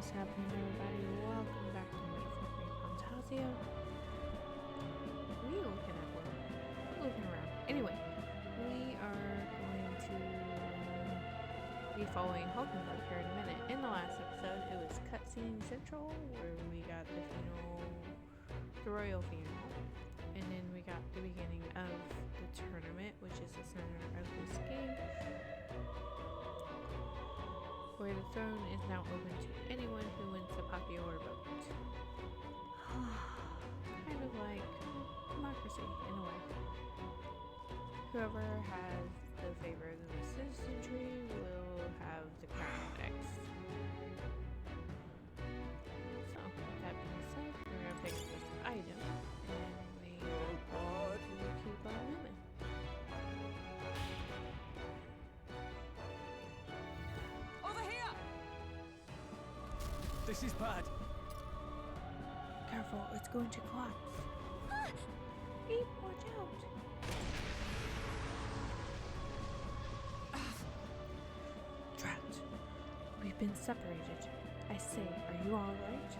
What's happening, everybody? Welcome back to ReFantazio. What are you looking at, Will? Looking around. Anyway, we are going to be following Hulkenburg here in a minute. In the last episode, it was Cutscene Central, where we got the royal funeral. And then we got the beginning of the tournament, which is the center of this game, where the throne is now open to anyone who wins the popular vote. Kind of like democracy, in a way. Whoever has the favor of the citizenry will have the crown next. So, with that being said, we're going to pick this item, and we are going to keep on moving. This is bad. Careful, it's going to collapse. Beep, watch out. Trapped. We've been separated. I say, are you alright?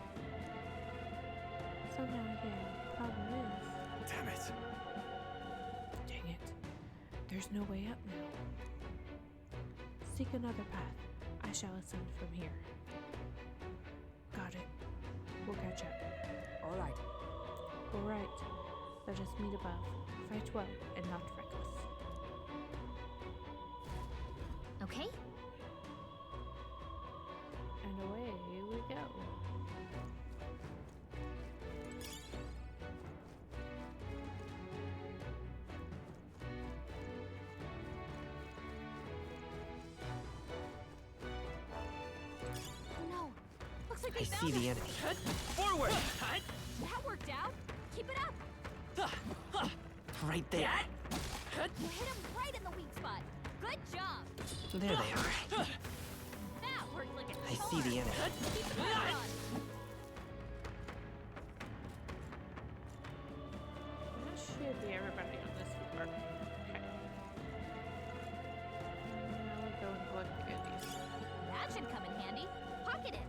Somehow, yeah, problem is. Damn it. Dang it. There's no way up now. Seek another path. I shall ascend from here. Got it. We'll catch up. Alright. Alright. Let us meet above. Fight well and not reckless. Okay. And away we go. Like I see the enemy. Forward! That worked out. Keep it up. Right there. You hit him right in the weak spot. Good job. There they are. That worked like a I see the enemy. Keep the pressure on. That should be everybody on this floor. Okay. Now we go and collect the goodies. That should come in handy. Pocket it.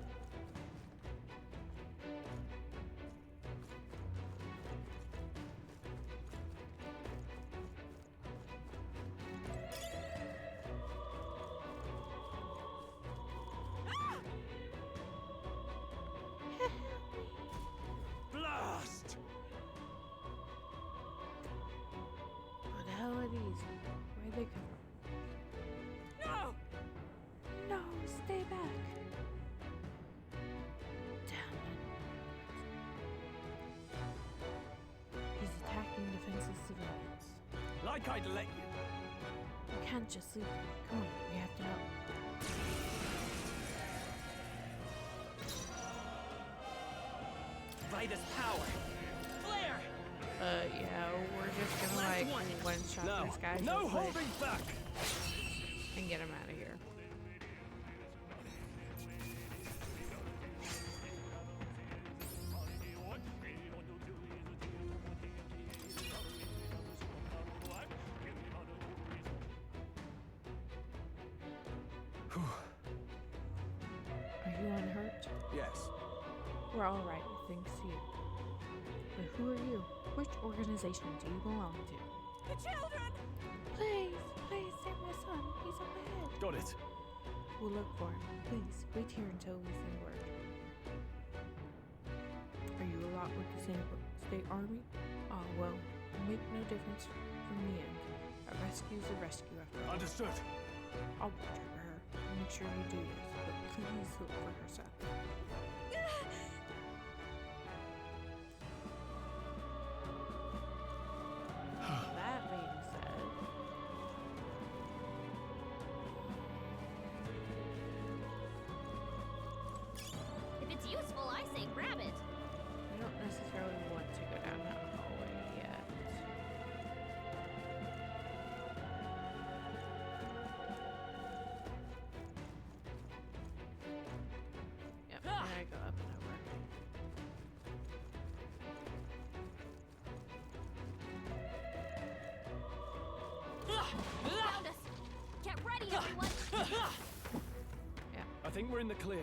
Blast! What the hell are these? Where'd they come from? No! No, stay back. Damn it. He's attacking defenseless civilians. Like I'd let you. We can't just leave him. Come on, we have to help. Vitus power. Flare! Yeah, we're just gonna like one-shot this guy No real quick holding back! and get him out of here. Are you unhurt? Yes. We're all right, thanks to you. But who are you? Which organization do you belong to? The children! Please, please save my son. He's up ahead. Got it. We'll look for him. Please, wait here until we send word. Are you a lot with the state army? Ah, well, make no difference from the end. A rescue's a rescue after all. Understood. I'll watch over her. Make sure you do this, but please look for her son. That being said, If it's useful, I say grab it. we don't necessarily want to go down that hallway yet. Yep, and I go up and over. Found us. Get ready, everyone. I think we're in the clear.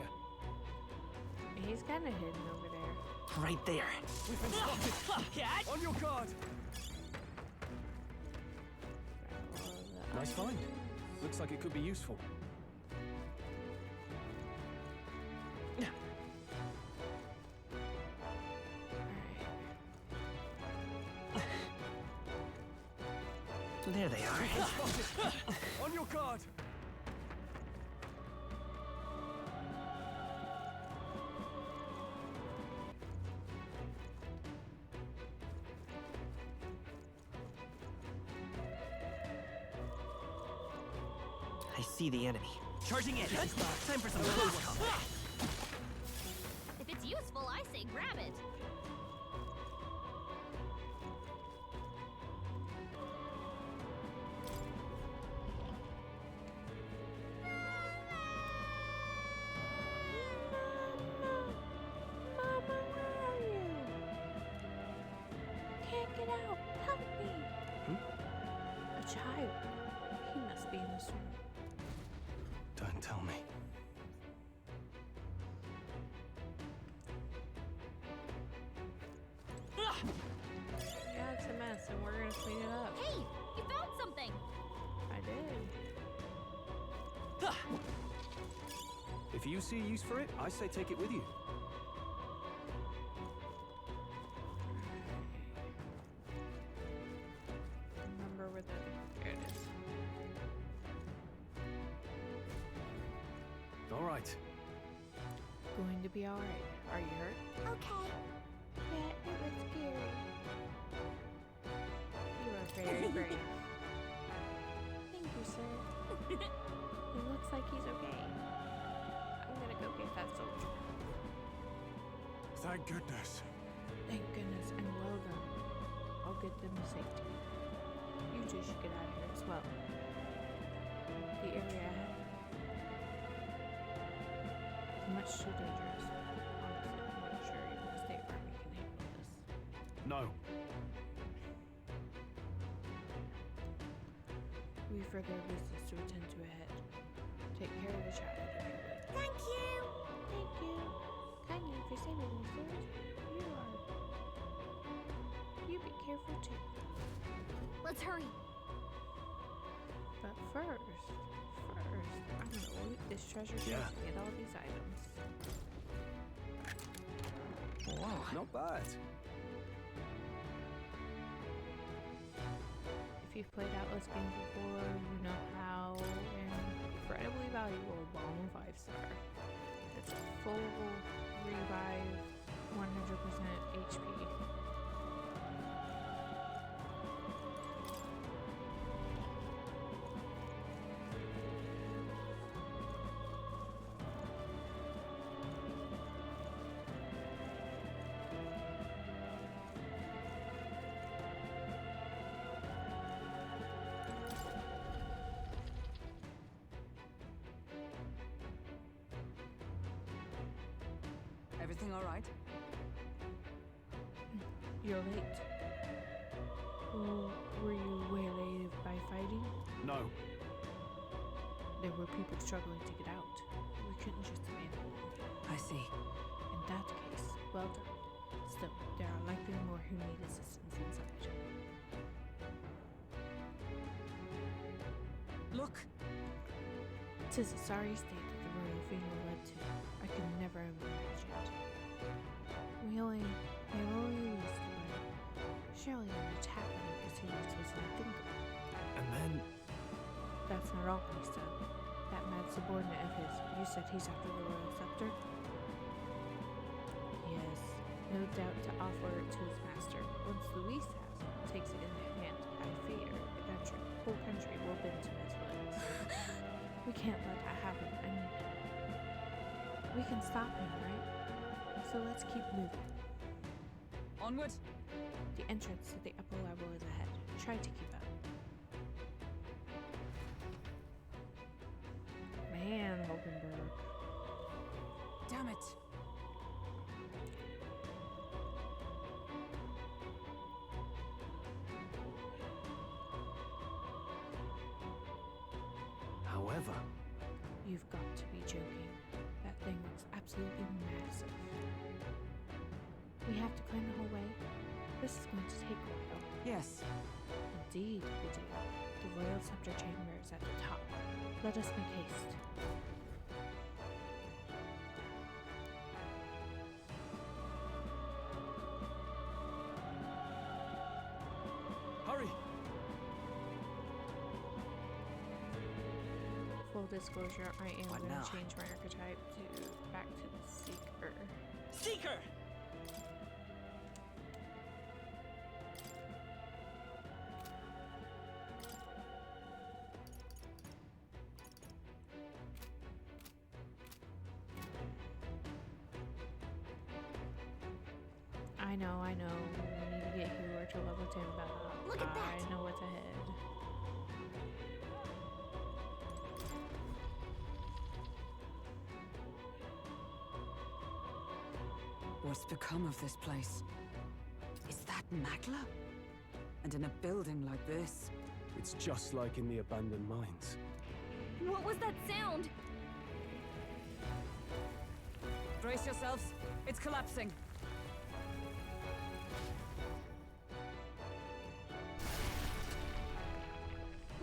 He's kind of hidden over there. Right there. We've been spotted. Catch! On your guard. Grab all the Nice find. Looks like it could be useful. There they are. Spotted. On your guard. I see the enemy. Charging in. Time for some close combat. If it's useful, I say grab it. Mama, where are you? Can't get out. Help me. A child. He must be in this room. Don't tell me. Yeah, it's a mess, and we're gonna clean it up. Hey, you found something. I did. If you see a use for it, I say take it with you. Remember where the... There it is. All right. Going to be alright. Are you hurt? Okay. Yeah, it was scary. You are very brave. Thank you, sir. It looks like he's okay. I'm gonna go get that soldier. Thank goodness. Thank goodness, and well done. I'll get them to safety. You two should get out of here as well. The area ahead is much too dangerous. Honestly, I'm not sure even the State Army can handle this. No. We've further business to attend to ahead. Take care of the child, if you would. Thank you. Thank you. Kindly for saving me, sirs. You be careful too. Let's hurry. But first, I'm gonna loot this treasure chest Yeah. and get all these items. Whoa. Not bad. If you've played Atlas games before, you know how incredibly valuable a bomb 5-star. It's a full revive, 100% HP. Everything all right? You're late. Were you waylaid by fighting? No. There were people struggling to get out. We couldn't just abandon them. I see. In that case, well done. Still, there are likely more who need assistance inside. Look! 'Tis a sorry state that the royal funeral led to. I could never have imagined. We only used the way. Surely an attack on the procedures was unthinkable. And then That's not all he's done. That mad subordinate of his, you said he's after the royal scepter? Yes, no doubt to offer it to his master. Once Louis takes it in their hand, I fear the whole country will bend to his will. We can't let that happen. I mean, we can stop him, right? So let's keep moving. Onward! The entrance to the upper level is ahead. Try to keep up. Man, Hulkenburg. Damn it! however, You've got to be joking. That That thing looks absolutely massive. We have to climb the whole way. This is going to take a while. Yes. Indeed, we do. The royal scepter chamber is at the top. Let us make haste. Hurry! Full disclosure, I am What going now? to change my archetype back to the Seeker. Seeker! I know. We need to get Hoover to level 10 back. Look at that. I know what's ahead. What's become of this place? Is that Magla? And in a building like this? It's just like in the abandoned mines. What was that sound? Brace yourselves. It's collapsing.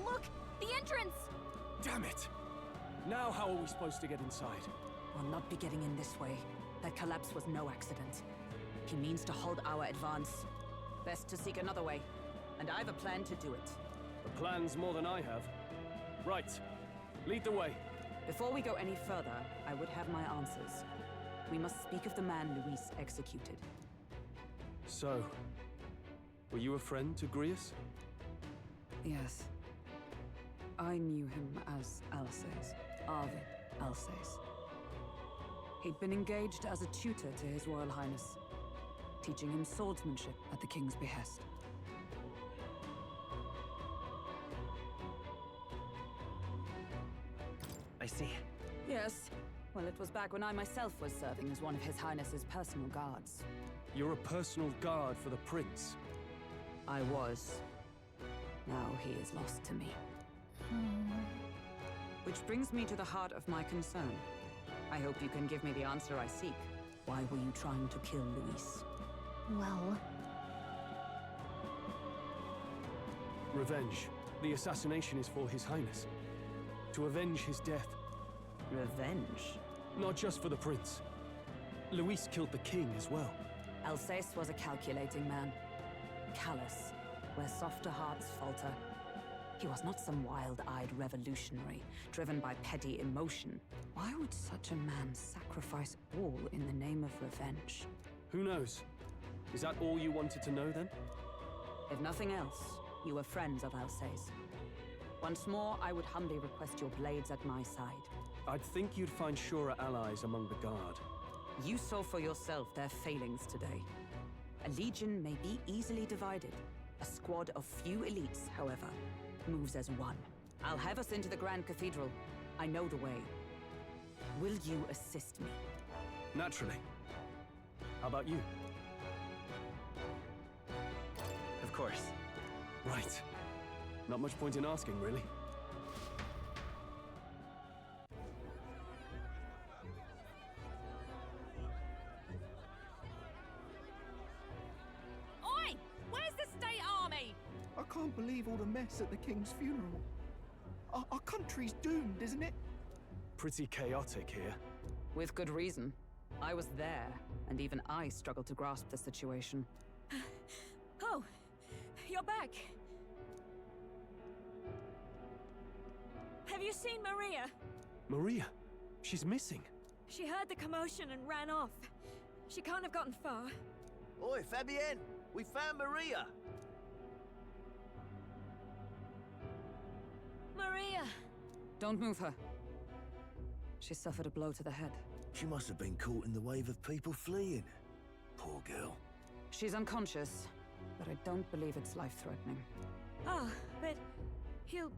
Look! The entrance! Damn it! Now how are we supposed to get inside? We'll not be getting in this way. That collapse was no accident. He means to halt our advance. Best to seek another way. And I've a plan to do it. The plan's more than I have. Right. Lead the way. Before we go any further, I would have my answers. We must speak of the man Louis executed. So, were you a friend to Grius? Yes. I knew him as Alsace. Arvid Alsace. He'd been engaged as a tutor to His Royal Highness, teaching him swordsmanship at the King's behest. I see. Yes. Well, it was back when I myself was serving as one of His Highness's personal guards. You're a personal guard for the prince. I was. Now he is lost to me. Which brings me to the heart of my concern. I hope you can give me the answer I seek. Why were you trying to kill Louis? Well, Revenge. The assassination is for His Highness. To avenge his death. Revenge? Not just for the prince. Louis killed the king as well. Alsace was a calculating man. Callous, where softer hearts falter. He was not some wild-eyed revolutionary, driven by petty emotion. Why would such a man sacrifice all in the name of revenge? Who knows? Is that all you wanted to know then? If nothing else, you were friends of Alsace. Once more, I would humbly request your blades at my side. I'd think you'd find surer allies among the guard. You saw for yourself their failings today. A legion may be easily divided. A squad of few elites, however, moves as one. I'll have us into the Grand Cathedral. I know the way. Will you assist me? Naturally. How about you? Of course. Right. Not much point in asking, really. Oi! Where's the state army? I can't believe all the mess at the king's funeral. Our country's doomed, isn't it? Pretty chaotic here. With good reason. I was there, and even I struggled to grasp the situation. Oh, you're back. Have you seen Maria? Maria, she's missing. She heard the commotion and ran off. She can't have gotten far. Oi, Fabienne! We found Maria! Maria! Don't move her. She suffered a blow to the head. She must have been caught in the wave of people fleeing. Poor girl. She's unconscious, but I don't believe it's life-threatening. Ah, but he'll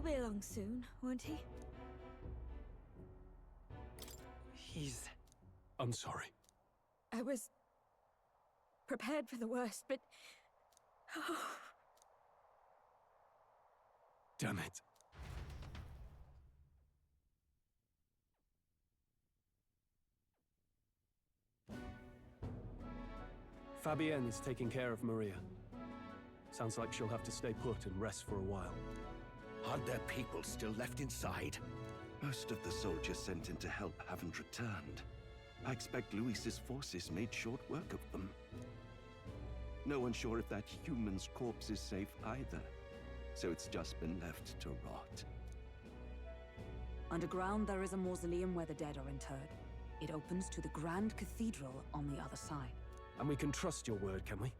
be along soon, won't he? He's... I'm sorry. I was prepared for the worst, but oh, Damn it. Fabienne is taking care of Maria. Sounds like she'll have to stay put and rest for a while. Aren't there people still left inside? Most of the soldiers sent in to help haven't returned. I expect Louis's forces made short work of them. No one's sure if that human's corpse is safe either, so it's just been left to rot. Underground, there is a mausoleum where the dead are interred. It opens to the Grand Cathedral on the other side. And we can trust your word, can we?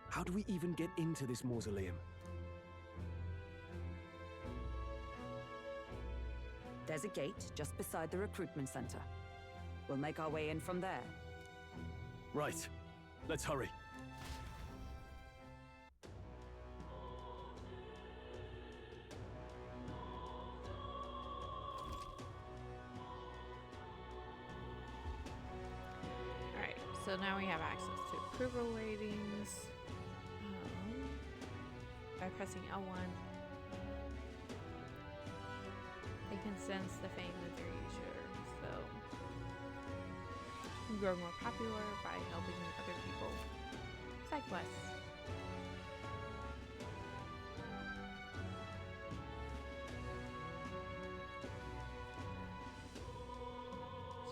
How do we even get into this mausoleum? There's a gate just beside the recruitment center. We'll make our way in from there. Right. Let's hurry. Alright, so now we have access to approval ratings. By pressing L1, they can sense the fame of their user, so you grow more popular by helping other people. Side quests.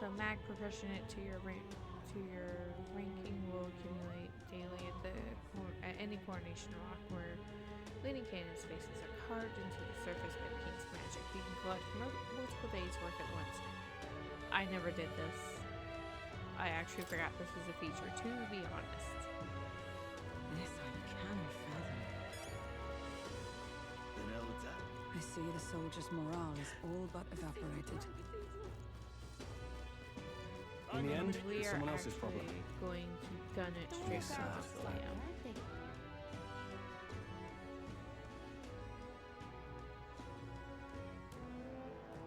So mag proportionate to your ranking will accumulate daily at any coronation rock where leading cannon spaces are carved into the surface by the king's magic. You can collect multiple days' worth at once. I never did this. I actually forgot this was a feature, to be honest. This I cannot fathom. Then Elder. I see the soldiers' morale is all but evaporated. In the end, We it's are someone else's problem. actually going to gun it straight to the mausoleum.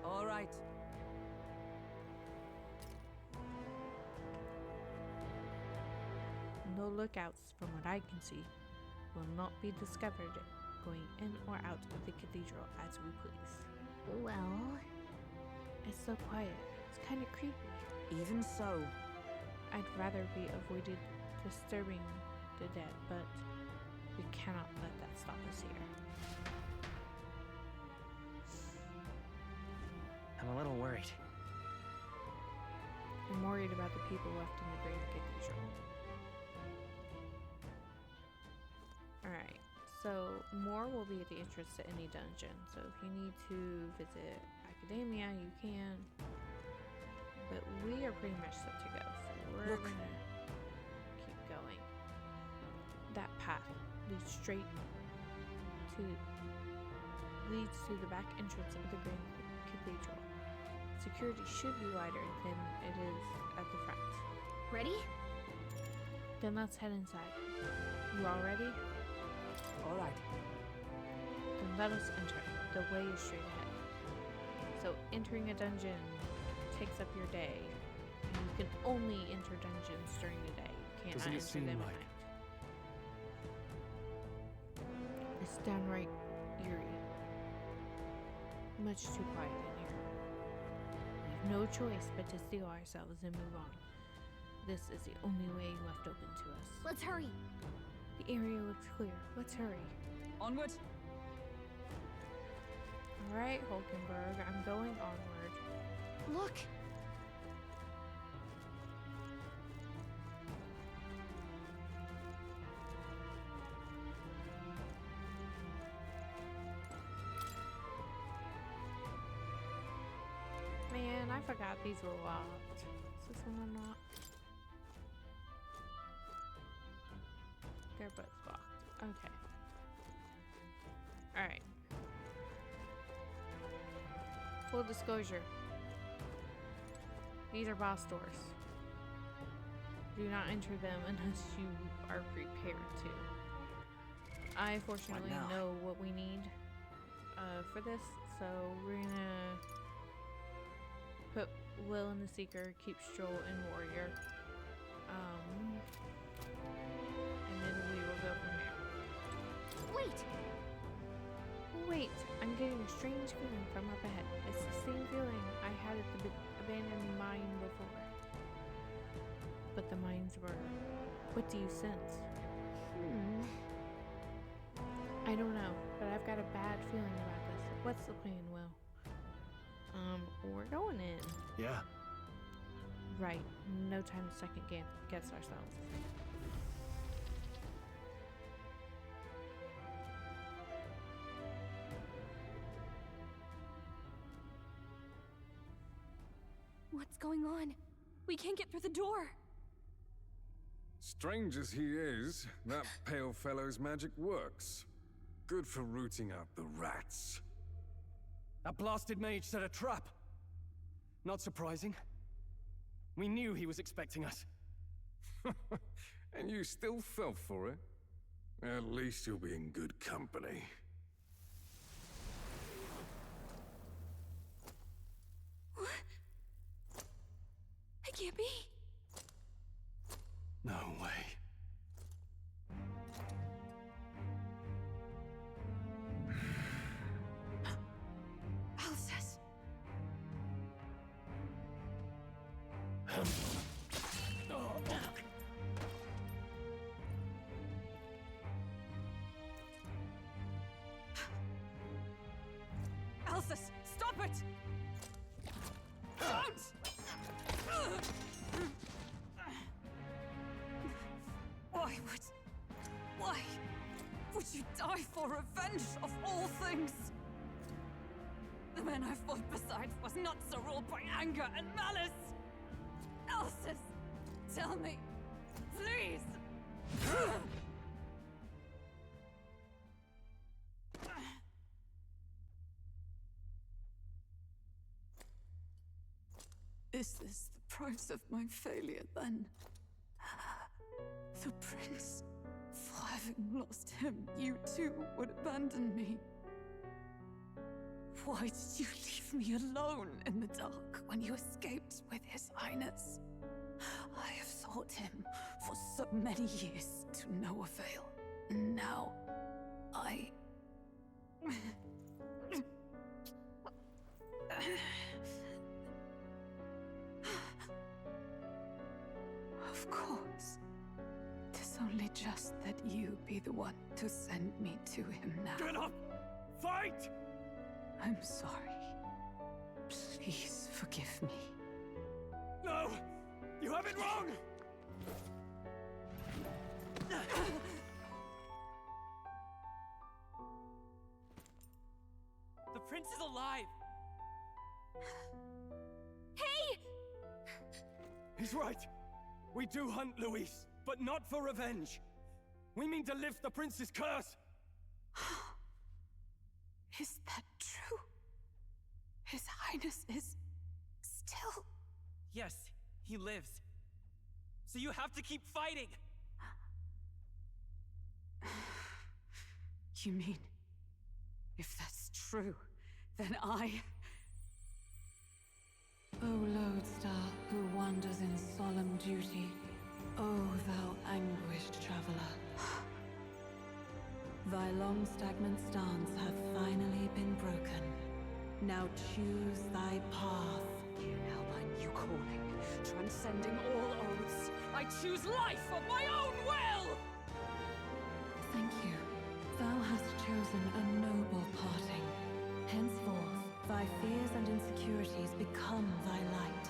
All right. No lookouts, from what I can see, will not be discovered going in or out of the cathedral as we please. Well, It's so quiet. It's kind of creepy. Even so, I'd rather be avoided disturbing the dead, but we cannot let that stop us here. I'm a little worried. I'm worried about the people left in the Great Cathedral. Alright, so more will be at the entrance to any dungeon, so if you need to visit Academia, you can. But we are pretty much set to go, so we're Look. gonna keep going. That path leads straight to the back entrance of the Grand Cathedral. Security should be wider than it is at the front. ready? Then let's head inside. You all ready? all right. Then let us enter. The way is straight ahead. So entering a dungeon takes up your day. And you can only enter dungeons during the day. You Doesn't cannot it enter seem them like- at night. It's downright eerie. Much too quiet in here. We have no choice but to steel ourselves and move on. This is the only way left open to us. Let's hurry. The area looks clear. Let's hurry. Onward. Alright, Hulkenburg, I'm going onward. Look. Man, I forgot these were locked. Is this one unlocked? They're both locked. Okay. Alright. Full disclosure. These are boss doors. Do not enter them unless you are prepared to. I fortunately now? know what we need for this, so we're gonna put Will in the Seeker, keep Stroll in Warrior, and then we will go from there. Wait. Wait, I'm getting a strange feeling from up ahead. It's the same feeling I had at the abandoned mine before. But the mines were What do you sense? I don't know, but I've got a bad feeling about this. What's the plan, Will? We're going in. Yeah. Right. No time to second guess ourselves. What's going on? We can't get through the door. Strange as he is, that pale fellow's magic works. Good for rooting out the rats. That blasted mage set a trap. Not surprising. We knew he was expecting us. And you still fell for it? At least you'll be in good company. What? I can't be. No way. Alsace. Alsace, stop it! Don't! Why would you die for revenge of all things? The man I fought beside was not so ruled by anger and malice. Alsace, tell me, please. Is this the price of my failure, then? The prince, for having lost him, you too would abandon me. Why did you leave me alone in the dark when you escaped with His Highness? I have sought him for so many years to no avail. And now, I... Of course. 'Tis only just that you be the one to send me to him now. Get up! Fight! I'm sorry. Please forgive me. No! You have it wrong! The prince is alive! Hey! He's right. We do hunt Louis, but not for revenge. We mean to lift the prince's curse. Is that true? His Highness is still... Yes, he lives. So you have to keep fighting! You mean, if that's true, then I... O lodestar who wanders in solemn duty, O thou anguished traveler. Thy long stagnant stance hath finally been broken. Now choose thy path. Now my new calling, transcending all oaths, I choose life of my own will! Thank you. Thou hast chosen a noble parting. Henceforth, thy fears and insecurities become thy light.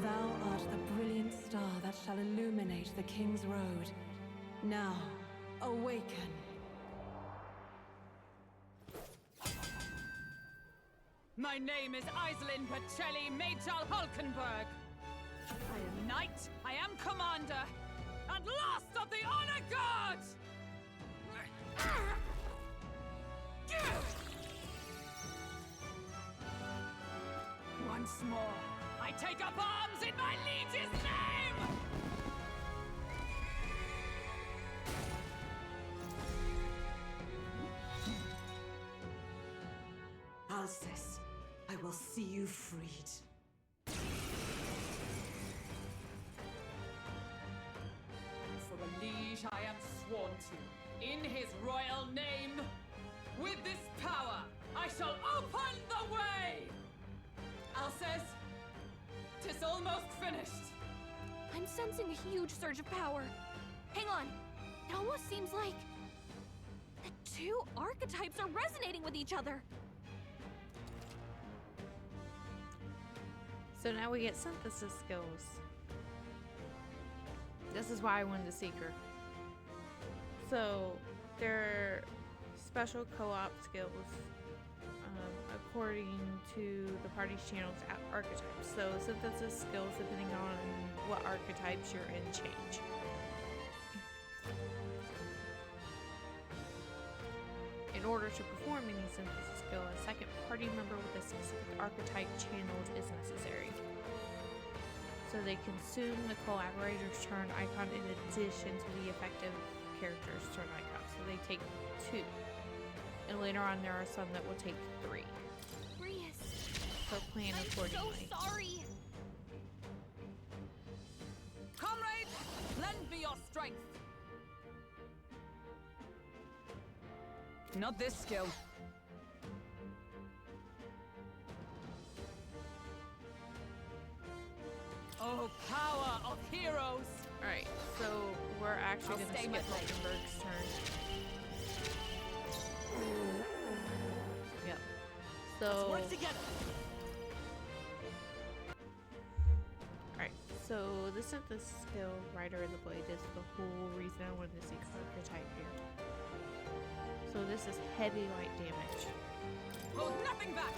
Thou art the brilliant star that shall illuminate the King's Road. Now, awaken. My name is Iselin Pacelli Majal Hulkenburg. I am knight, I am commander, and last of the Honor Guard! Once more, I take up arms in my liege's name! Alsace, I will see you freed. For a liege I am sworn to, in his royal name. With this power, I shall open the way! Alsace, 'tis almost finished. I'm sensing a huge surge of power. Hang on. It almost seems like the two archetypes are resonating with each other. So now we get synthesis skills. This is why I wanted to seek her. So they're special co-op skills according to the party's channel's archetypes. So synthesis skills depending on what archetypes you're in change. In order to perform any synthesis skill, a second party member with a specific archetype channeled is necessary. So they consume the collaborator's turn icon in addition to the effective character's turn icon. So they take 2. And later on there are some that will take 3. So plan accordingly. I'm so sorry. Comrade, lend me your strength. Not this skill. Oh, power of heroes! Alright, so we're actually going to skip Hulkenburg's turn. Yep. So... Let's work together. Alright, so the synthesis skill, Rider of the Blade, is the whole reason I wanted to see archetype here. So this is heavy light damage. Hold nothing back!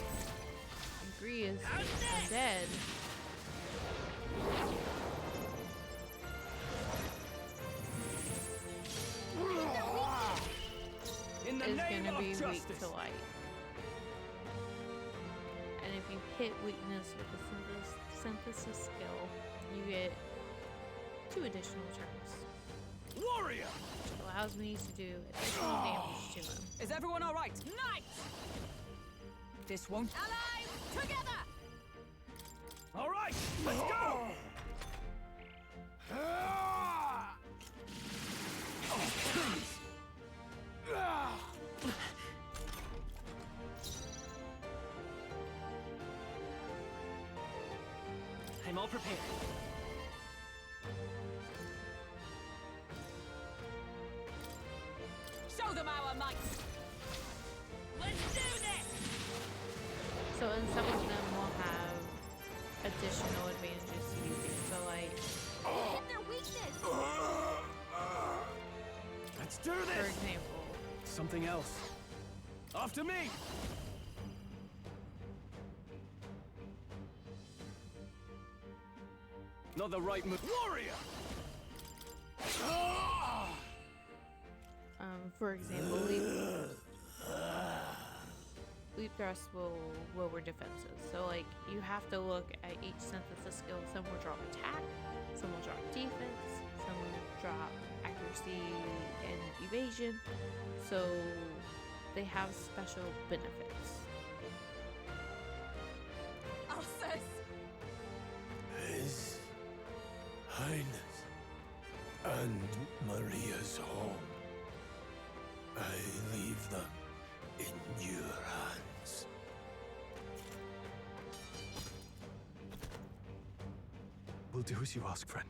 Agree is undead. In the is name gonna of be justice. weak to light. And if you hit weakness with the synthesis skill, you get 2 additional turns. Warrior! Which allows me to do additional damage to him. Is everyone alright? Knight! This won't... Allies, together! All right, let's go! Please. I'm all prepared. Show them our might! Let's do this! So and some of them will have additional advantages to using. So like Hit their weakness! Let's do for this! example, Something else. After me! Not the right move. Warrior! for example, leap thrust will lower defenses. So like you have to look at each synthesis skill. Some will drop attack, some will drop defense, some will drop accuracy and evasion. So they have special benefits. Alsace! His Highness and Maria's home. I leave them in your hands. We'll do as you ask, friend.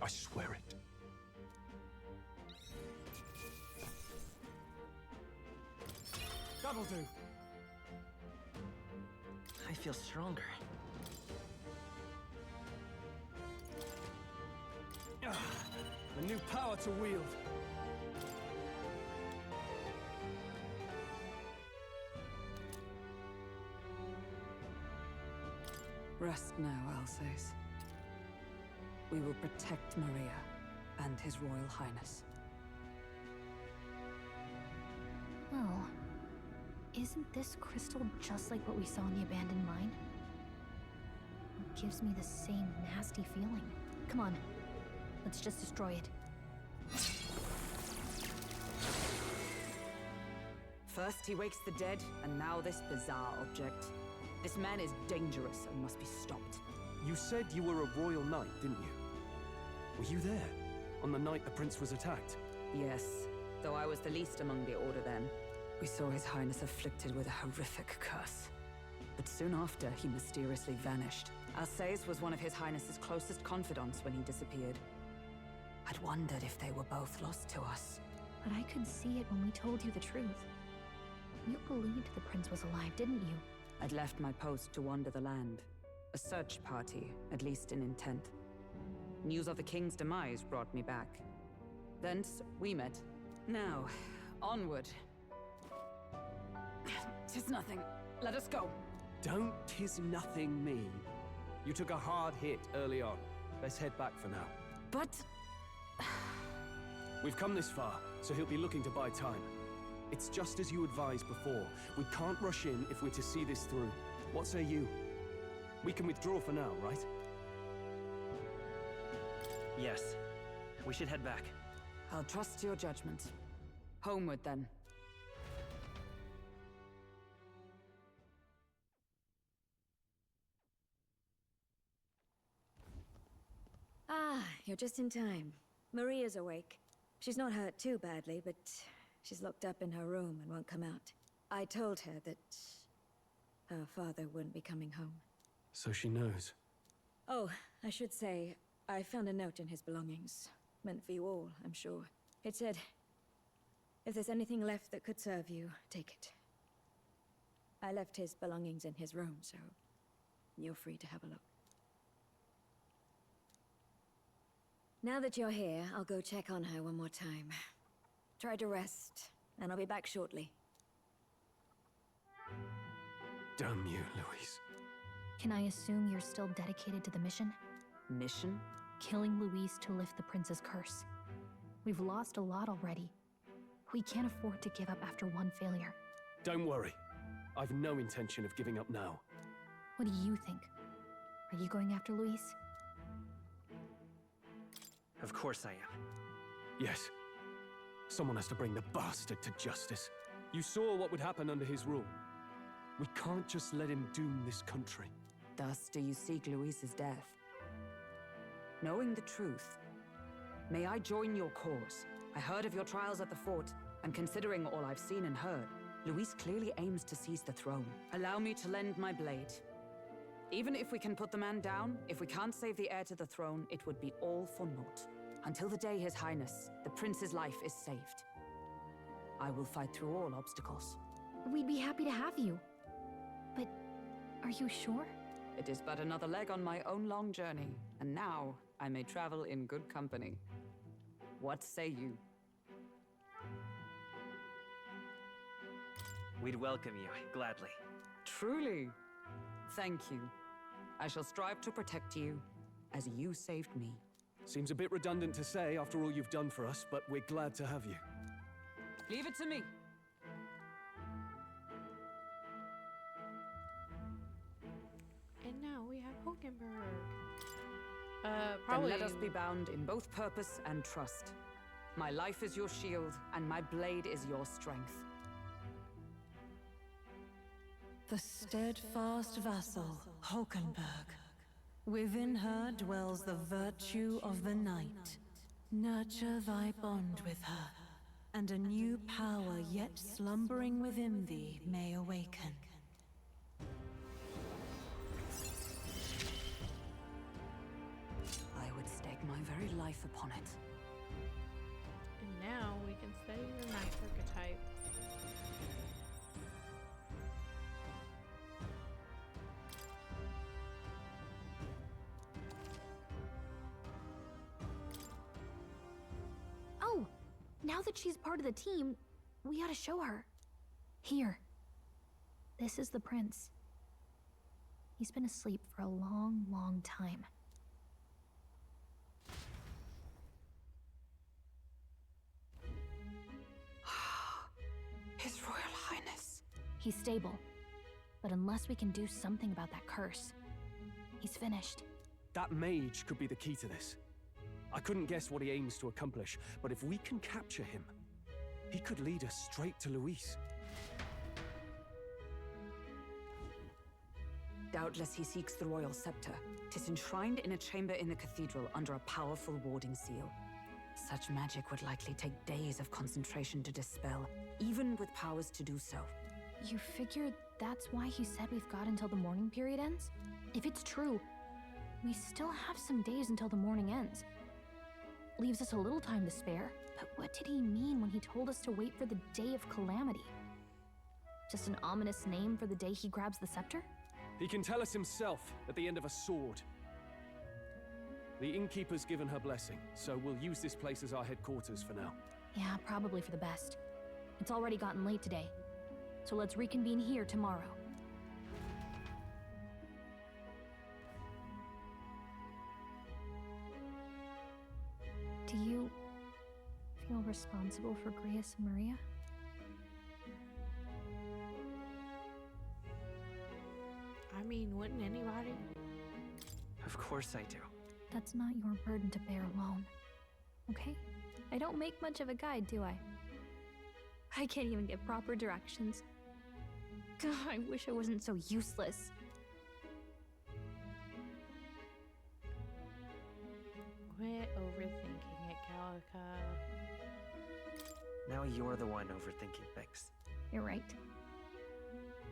I swear it. That'll do. I feel stronger. A new power to wield. Rest now, Alsace. We will protect Maria and His Royal Highness. Well, isn't this crystal just like what we saw in the abandoned mine? It gives me the same nasty feeling. Come on, let's just destroy it. First he wakes the dead, and now this bizarre object. This man is dangerous and must be stopped. You said you were a royal knight, didn't you? Were you there on the night the prince was attacked? Yes, though I was the least among the Order then. We saw His Highness afflicted with a horrific curse. But soon after, he mysteriously vanished. Alsace was one of His Highness's closest confidants when he disappeared. I I'd wondered if they were both lost to us. But I could see it when we told you the truth. You believed the prince was alive, didn't you? I'd left my post to wander the land. A search party, at least in intent. News of the king's demise brought me back. Thence, we met. Now, onward. 'Tis nothing. Let us go. Don't tis nothing me. You took a hard hit early on. Let's head back for now. But... We've come this far, so he'll be looking to buy time. It's just as you advised before. We can't rush in if we're to see this through. What say you? We can withdraw for now, right? Yes. We should head back. I'll trust your judgment. Homeward, then. Ah, you're just in time. Maria's awake. She's not hurt too badly, but she's locked up in her room and won't come out. I told her that her father wouldn't be coming home. So she knows. Oh, I should say, I found a note in his belongings. Meant for you all, I'm sure. It said, if there's anything left that could serve you, take it. I left his belongings in his room, so you're free to have a look. Now that you're here, I'll go check on her one more time. Try to rest, and I'll be back shortly. Damn you, Louise. Can I assume you're still dedicated to the mission? Mission? Killing Louis to lift the prince's curse. We've lost a lot already. We can't afford to give up after one failure. Don't worry. I've no intention of giving up now. What do you think? Are you going after Louis? Of course I am. Yes. Someone has to bring the bastard to justice. You saw what would happen under his rule. We can't just let him doom this country. Thus do you seek Louis's death. Knowing the truth, may I join your cause? I heard of your trials at the fort, and considering all I've seen and heard, Louis clearly aims to seize the throne. Allow me to lend my blade. Even if we can put the man down, if we can't save the heir to the throne, it would be all for naught. Until the day His Highness, the prince's life is saved. I will fight through all obstacles. We'd be happy to have you. But are you sure? It is but another leg on my own long journey, and now I may travel in good company. What say you? We'd welcome you, gladly. Truly? Thank you. I shall strive to protect you, as you saved me. Seems a bit redundant to say after all you've done for us, but we're glad to have you. Leave it to me. And now we have Hulkenburg. Probably. Then let us be bound in both purpose and trust. My life is your shield, and my blade is your strength. The steadfast vassal, Hulkenburg. Within her dwells the virtue of the night. Nurture thy bond with her, and a new power yet slumbering within thee may awaken. I would stake my very life upon it. And now we can study the knight archetype. Oh, now that she's part of the team, we ought to show her. Here. This is the prince. He's been asleep for a long, long time. His Royal Highness. He's stable. But unless we can do something about that curse, he's finished. That mage could be the key to this. I couldn't guess what he aims to accomplish, but if we can capture him, he could lead us straight to Louis. Doubtless he seeks the royal scepter. 'Tis enshrined in a chamber in the cathedral under a powerful warding seal. Such magic would likely take days of concentration to dispel, even with powers to do so. You figure that's why he said we've got until the mourning period ends? If it's true, we still have some days until the mourning ends. leaves us a little time to spare. But what did he mean when he told us to wait for the Day of Calamity? Just an ominous name for the day he grabs the scepter? He can tell us himself at the end of a sword. The innkeeper's given her blessing, so we'll use this place as our headquarters for now. Yeah, probably for the best. It's already gotten late today, so let's reconvene here tomorrow. Do you feel responsible for Grius and Maria? I mean, wouldn't anybody? Of course I do. That's not your burden to bear alone, okay? I don't make much of a guide, do I? I can't even get proper directions. God, I wish I wasn't so useless. Quit overthinking it, Gallica. Now you're the one overthinking things. You're right.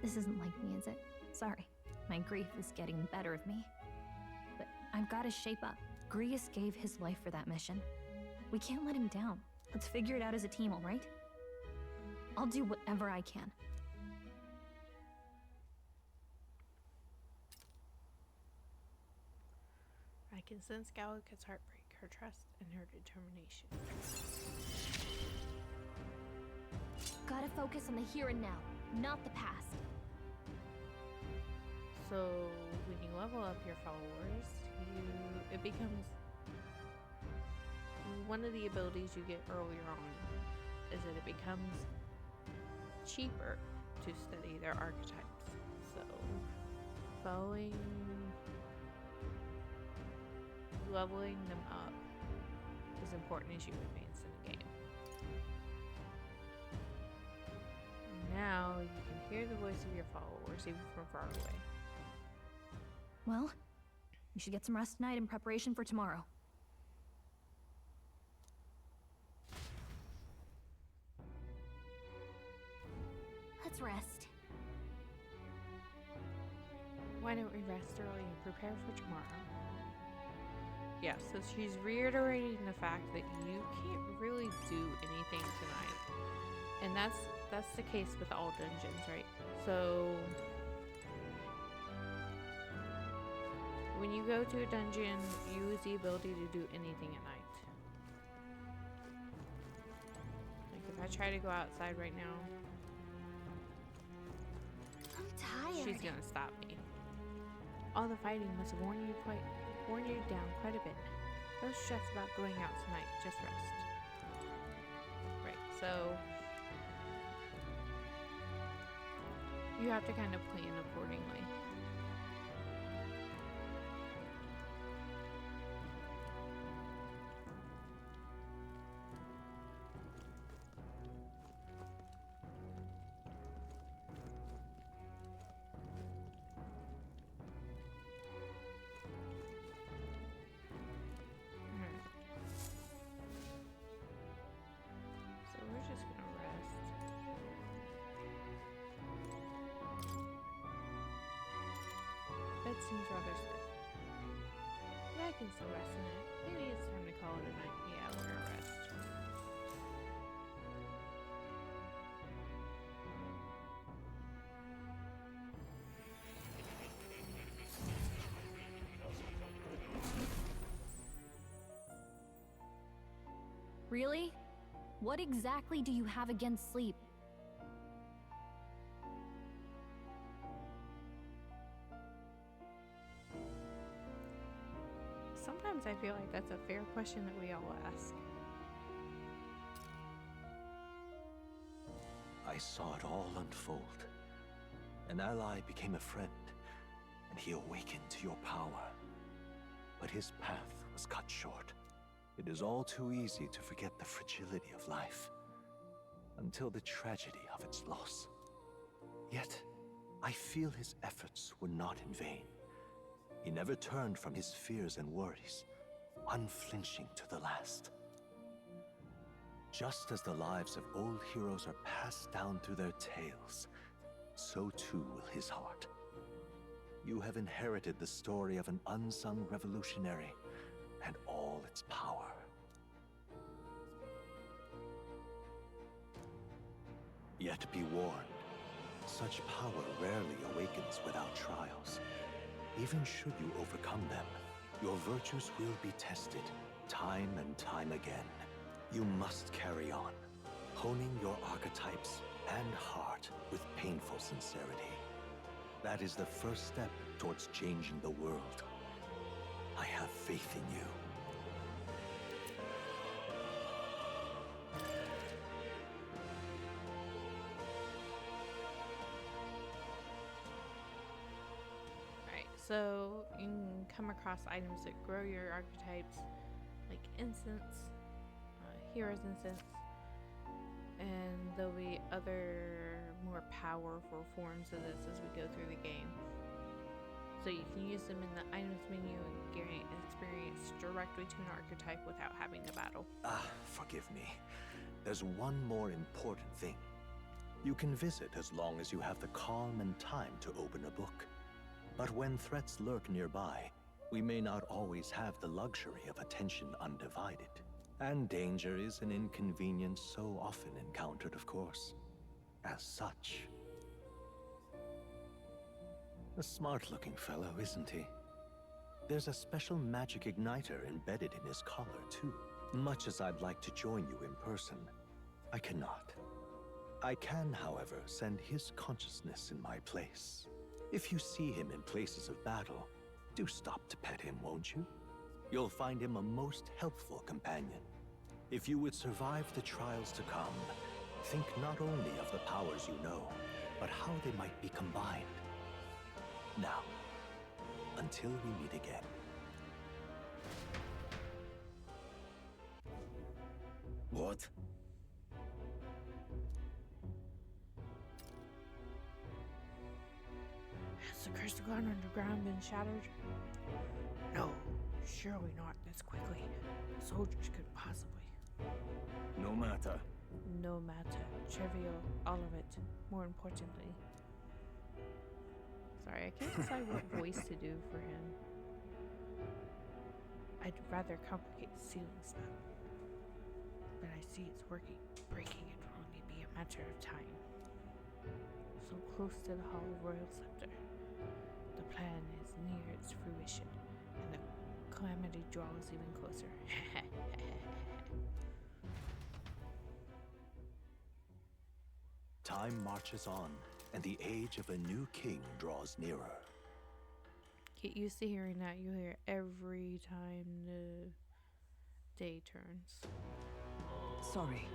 This isn't like me, is it? Sorry. My grief is getting the better of me. But I've got to shape up. Grius gave his life for that mission. We can't let him down. Let's figure it out as a team, all right? I'll do whatever I can. I can sense Gallica's heartbreak, her trust, and her determination. Gotta focus on the here and now, not the past. So when you level up your followers, it becomes one of the abilities you get earlier on is that it becomes cheaper to study their archetypes. So leveling them up is important as you advance in the game. Now you can hear the voice of your followers even from far away. Well, we should get some rest tonight in preparation for tomorrow. Let's rest. Why don't we rest early and prepare for tomorrow? Yeah, so she's reiterating the fact that you can't really do anything tonight. And that's the case with all dungeons, right? So when you go to a dungeon, you lose the ability to do anything at night. Like if I try to go outside right now, I'm tired. she's gonna stop me. All the fighting must have worn you down quite a bit. No stress about going out tonight, just rest. Right, so you have to kind of plan accordingly. Seems rather stiff. But I can still rest in it. Maybe it's time to call it a night. Yeah, we're gonna rest. Really? What exactly do you have against sleep? Sometimes I feel like that's a fair question that we all ask. I saw it all unfold. An ally became a friend, and he awakened to your power. But his path was cut short. It is all too easy to forget the fragility of life, until the tragedy of its loss. Yet, I feel his efforts were not in vain. He never turned from his fears and worries, unflinching to the last. Just as the lives of old heroes are passed down through their tales, so too will his heart. You have inherited the story of an unsung revolutionary and all its power. Yet be warned, such power rarely awakens without trials. Even should you overcome them, your virtues will be tested, time and time again. You must carry on, honing your archetypes and heart with painful sincerity. That is the first step towards changing the world. I have faith in you. So you can come across items that grow your archetypes, like incense, hero's incense, and there'll be other more powerful forms of this as we go through the game. So you can use them in the items menu and gain experience directly to an archetype without having to battle. Forgive me. There's one more important thing. You can visit as long as you have the calm and time to open a book. But when threats lurk nearby, we may not always have the luxury of attention undivided. And danger is an inconvenience so often encountered, of course. As such. A smart-looking fellow, isn't he? There's a special magic igniter embedded in his collar, too. Much as I'd like to join you in person, I cannot. I can, however, send his consciousness in my place. If you see him in places of battle, do stop to pet him, won't you? You'll find him a most helpful companion. If you would survive the trials to come, think not only of the powers you know, but how they might be combined. Now, until we meet again. What? Has the crystal gone underground been shattered? No, surely not this quickly. Soldiers could possibly. No matter. No matter. Trivial, all of it. More importantly. Sorry, I can't decide what voice to do for him. I'd rather complicate the ceiling spell. But I see it's working. Breaking it will only be a matter of time. So close to the Hall of Royal Scepter. The plan is near its fruition, and the calamity draws even closer. Time marches on, and the age of a new king draws nearer. Get used to hearing that. You'll hear every time the day turns. Sorry.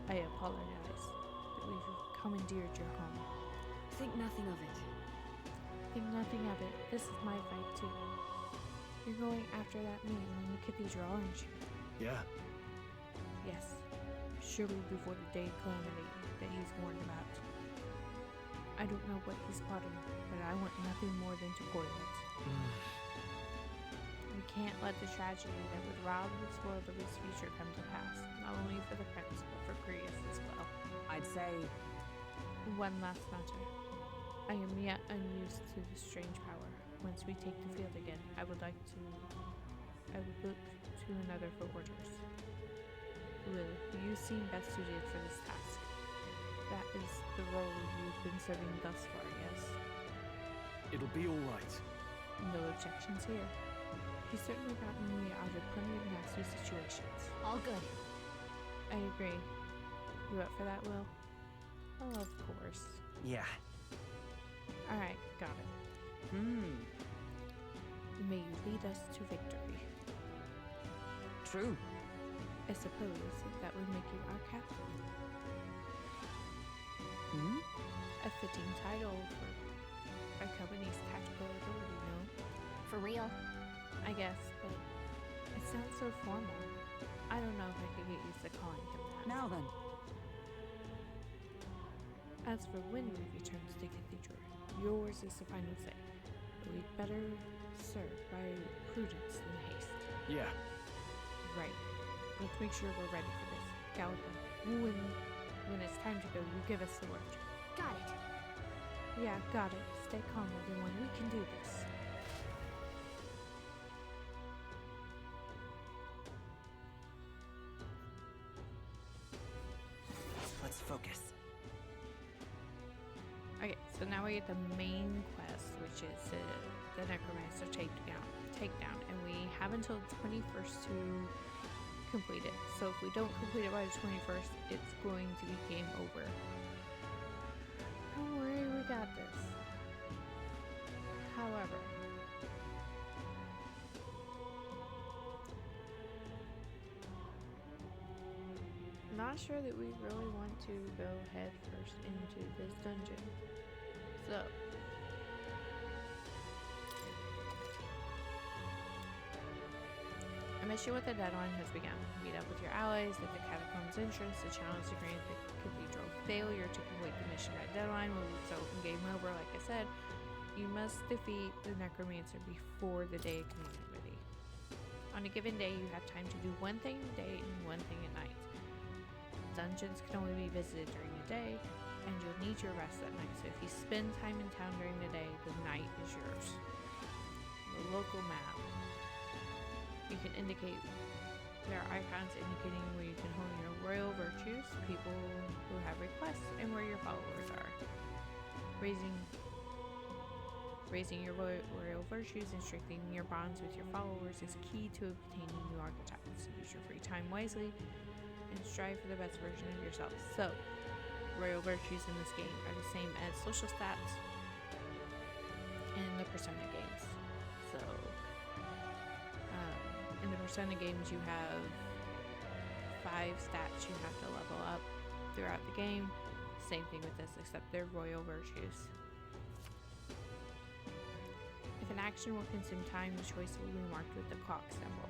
I apologize that we've commandeered your home. Think nothing of it. Think nothing of it. This is my fight too. You're going after that man in the cathedral, aren't you? Yeah. Yes. Surely before the day of calamity that he's warned about. I don't know what he's plotting, but I want nothing more than to foil it. We can't let the tragedy that would rob this world of its future come to pass, not only for the prince, but for Prius as well. I'd say... One last matter. I am yet unused to this strange power. Once we take the field again, I would look to another for orders. Will, you seem best suited for this task. That is the role you've been serving thus far, yes? It'll be all right. No objections here. He's certainly gotten me out of plenty of nasty situations. All good. I agree. You up for that, Will? Oh, of course. Yeah. Alright, got it. May you lead us to victory. True. I suppose that would make you our captain. A fitting title for a company's tactical ability, no? For real. I guess, but it sounds so formal. I don't know if I could get used to calling him that. Now then. As for when we return to the cathedral, yours is the final say. But we'd better serve by prudence than haste. Yeah. Right. Let's make sure we're ready for this. Gallica, when it's time to go, you give us the word. Got it. Yeah, got it. Stay calm, everyone. We can do this. focus. Okay, so now we get the main quest, which is the Necromancer takedown, and we have until the 21st to complete it. So if we don't complete it by the 21st, it's going to be game over. Don't worry, we got this. However, not sure that we really want to go head first into this dungeon. So a mission with the deadline has begun. Meet up with your allies at the Catacombs entrance to challenge the Grand Cathedral. Failure to complete the mission by deadline will result in game over. Like I said, you must defeat the Necromancer before the day of calamity. On a given day, you have time to do one thing a day and one thing at night. Dungeons can only be visited during the day, and you'll need your rest at night. So if you spend time in town during the day, the night is yours. The local map. You can indicate, there are icons indicating where you can hone your royal virtues, people who have requests, and where your followers are. Raising your royal virtues and strengthening your bonds with your followers is key to obtaining new archetypes. Use your free time wisely and strive for the best version of yourself. So, royal virtues in this game are the same as social stats in the Persona games. So, in the Persona games, you have 5 stats you have to level up throughout the game. Same thing with this, except they're royal virtues. If an action will consume time, the choice will be marked with the clock symbol.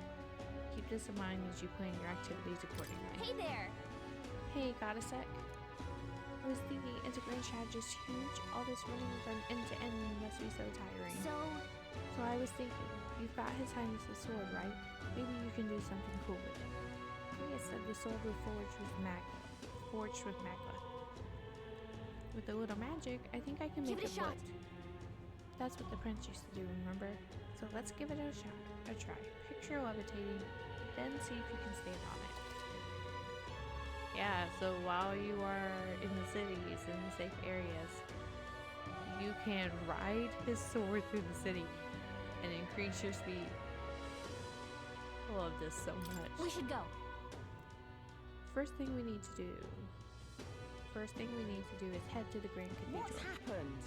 Keep this in mind as you plan your activities accordingly. Hey there! Hey, got a sec? I was thinking, is a grand strategist huge? All this running from end to end must be so tiring. So I was thinking, you've got His Highness's sword, right? Maybe you can do something cool with it. Priya said the sword was forged with magma. With a little magic, I think I can make it work. That's what the prince used to do, remember? So let's give it a try. Picture levitating, then see if you can stand on it. Yeah, so while you are in the cities, in the safe areas, you can ride his sword through the city and increase your speed. I love this so much. We should go. First thing we need to do is head to the Grand Cathedral. What's happened?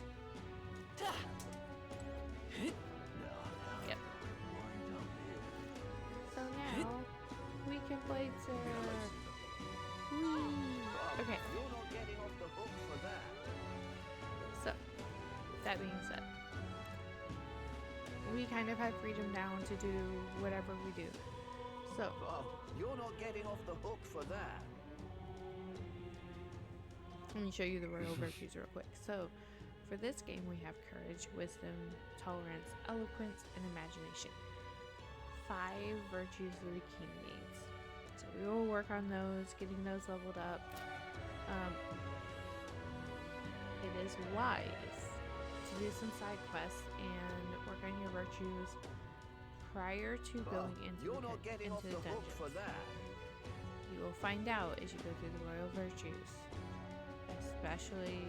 Yep. So now we can play Okay. You're not getting off the hook for that. So, that being said, we kind of have freedom now to do whatever we do. So, you're not getting off the hook for that. let me show you the royal virtues real quick. So, for this game, we have courage, wisdom, tolerance, eloquence, and imagination. 5 virtues that the king needs. So we will work on those, getting those leveled up. It is wise to do some side quests and work on your virtues prior to going into the dungeons. For that. You will find out as you go through the royal virtues, especially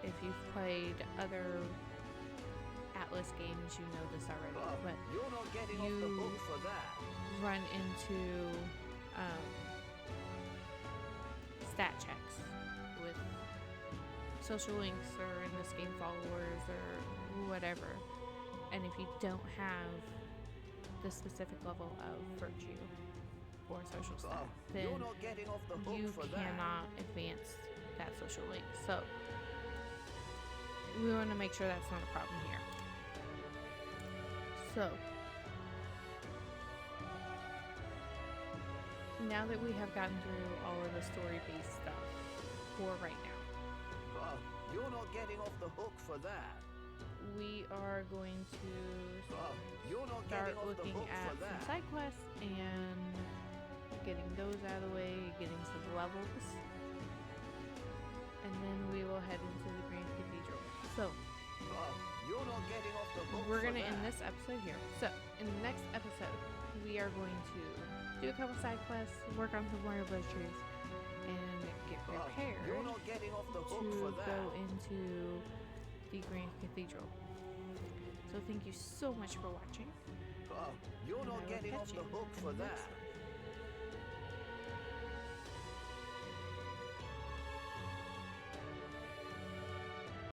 if you've played other Atlus games, you know this already, but you're not getting off the hook for that. Run into stat checks with social links, or in this game followers, or whatever, and if you don't have the specific level of virtue or social stat, then you cannot advance that social link. So we want to make sure that's not a problem here. So now that we have gotten through all of the story-based stuff for right now, you're not getting off the hook for that. We are going to start looking at some side quests and getting those out of the way, getting some levels, and then we will head into the Grand Cathedral. So you're not getting off the hook. We're gonna end this episode here. So in the next episode, we are going to do a couple side quests, work on some royal virtues, and get prepared You're not getting off the hook to for that. go into the Grand Cathedral. So thank you so much for watching. You're and I not will getting catch off the you hook in for the next that.